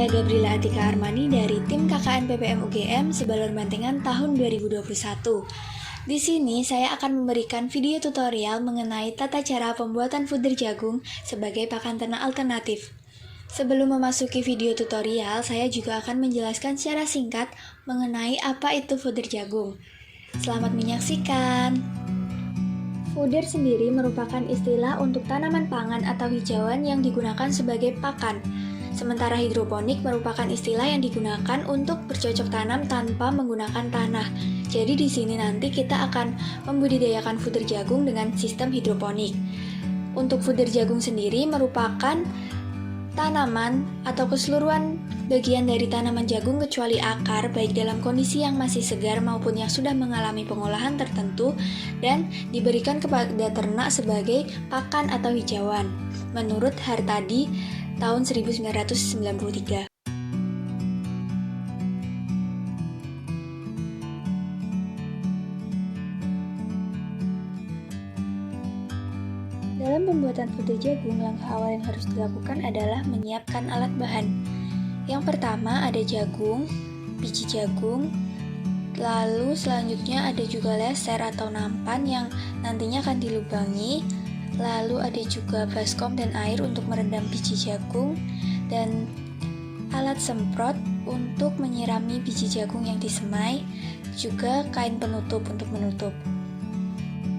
saya Gabriela Atika Armani dari tim KKN PPM UGM Sebalur Bantengan tahun 2021. Di sini saya akan memberikan video tutorial mengenai tata cara pembuatan fooder jagung sebagai pakan ternak alternatif. Sebelum memasuki video tutorial, saya juga akan menjelaskan secara singkat mengenai apa itu fooder jagung. Selamat menyaksikan. Fooder sendiri merupakan istilah untuk tanaman pangan atau hijauan yang digunakan sebagai pakan. Sementara hidroponik merupakan istilah yang digunakan untuk bercocok tanam tanpa menggunakan tanah. Jadi di sini nanti kita akan membudidayakan fooder jagung dengan sistem hidroponik. Untuk fooder jagung sendiri merupakan tanaman atau keseluruhan bagian dari tanaman jagung kecuali akar, baik dalam kondisi yang masih segar maupun yang sudah mengalami pengolahan tertentu dan diberikan kepada ternak sebagai pakan atau hijauan. Menurut Hartadi tahun 1993. Dalam pembuatan fooder jagung, langkah awal yang harus dilakukan adalah menyiapkan alat bahan. Yang pertama ada jagung, biji jagung, lalu selanjutnya ada juga leser atau nampan yang nantinya akan dilubangi. Lalu ada juga baskom dan air untuk merendam biji jagung dan alat semprot untuk menyirami biji jagung yang disemai, juga kain penutup untuk menutup.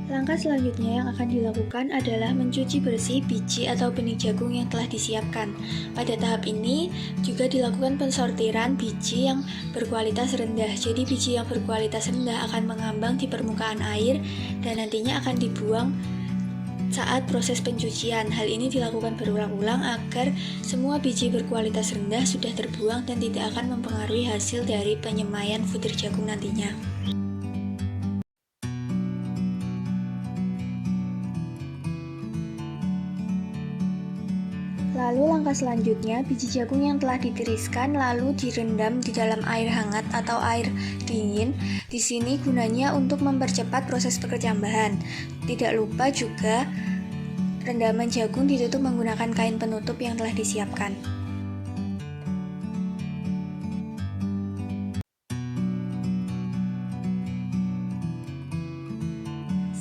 Langkah selanjutnya yang akan dilakukan adalah mencuci bersih biji atau benih jagung yang telah disiapkan. Pada tahap ini juga dilakukan pensortiran biji yang berkualitas rendah. Jadi biji yang berkualitas rendah akan mengambang di permukaan air dan nantinya akan dibuang saat proses pencucian. Hal ini dilakukan berulang-ulang agar semua biji berkualitas rendah sudah terbuang dan tidak akan mempengaruhi hasil dari penyemaian fooder jagung nantinya. Lalu langkah selanjutnya, biji jagung yang telah ditiriskan lalu direndam di dalam air hangat atau air dingin. Di sini gunanya untuk mempercepat proses perkecambahan. Tidak lupa juga rendaman jagung ditutup menggunakan kain penutup yang telah disiapkan.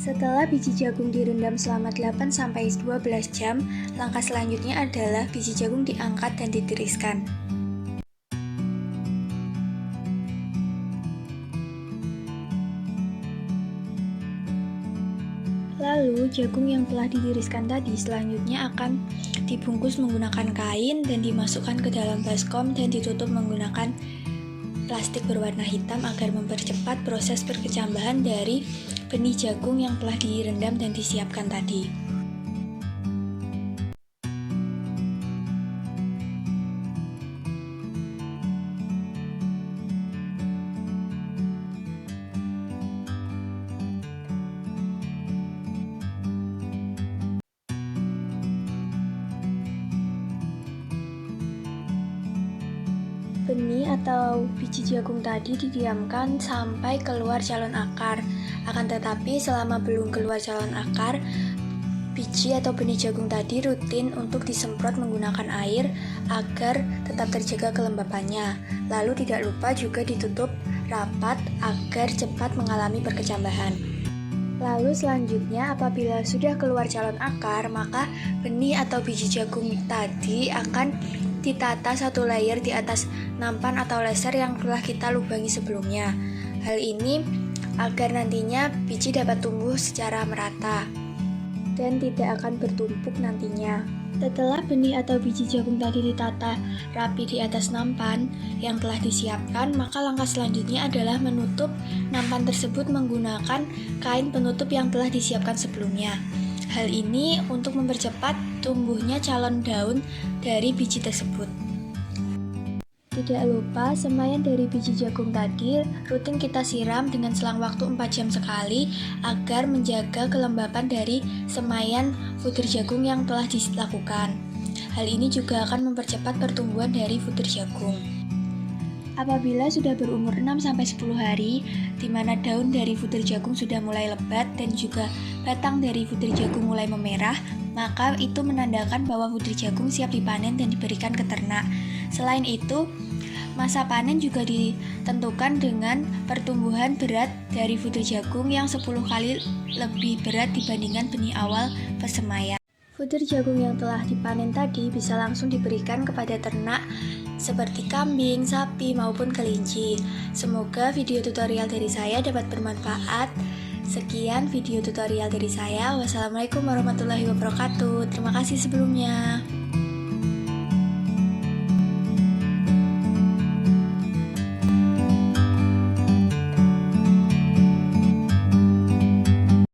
Setelah biji jagung direndam selama 8-12 jam, langkah selanjutnya adalah biji jagung diangkat dan ditiriskan. Lalu, jagung yang telah ditiriskan tadi selanjutnya akan dibungkus menggunakan kain dan dimasukkan ke dalam baskom dan ditutup menggunakan plastik berwarna hitam agar mempercepat proses perkecambahan dari benih jagung yang telah direndam dan disiapkan tadi. Benih atau biji jagung tadi didiamkan sampai keluar calon akar. Akan tetapi selama belum keluar calon akar, biji atau benih jagung tadi rutin untuk disemprot menggunakan air agar tetap terjaga kelembapannya. Lalu tidak lupa juga ditutup rapat agar cepat mengalami perkecambahan. Lalu selanjutnya apabila sudah keluar calon akar, maka benih atau biji jagung tadi akan ditata satu layer di atas nampan atau leser yang telah kita lubangi sebelumnya. Hal ini agar nantinya biji dapat tumbuh secara merata dan tidak akan bertumpuk nantinya. Setelah benih atau biji jagung tadi ditata rapi di atas nampan yang telah disiapkan, maka langkah selanjutnya adalah menutup nampan tersebut menggunakan kain penutup yang telah disiapkan sebelumnya. Hal ini untuk mempercepat tumbuhnya calon daun dari biji tersebut. Tidak lupa, semaian dari biji jagung tadi rutin kita siram dengan selang waktu 4 jam sekali agar menjaga kelembapan dari semaian fooder jagung yang telah dilakukan. Hal ini juga akan mempercepat pertumbuhan dari fooder jagung. Apabila sudah berumur 6-10 hari, di mana daun dari fooder jagung sudah mulai lebat dan juga batang dari fooder jagung mulai memerah, maka itu menandakan bahwa butir jagung siap dipanen dan diberikan ke ternak. Selain itu, masa panen juga ditentukan dengan pertumbuhan berat dari butir jagung yang 10 kali lebih berat dibandingkan benih awal persemaian. Butir jagung yang telah dipanen tadi bisa langsung diberikan kepada ternak seperti kambing, sapi, maupun kelinci. Semoga video tutorial dari saya dapat bermanfaat. Sekian video tutorial dari saya. Wassalamualaikum warahmatullahi wabarakatuh. Terima kasih sebelumnya.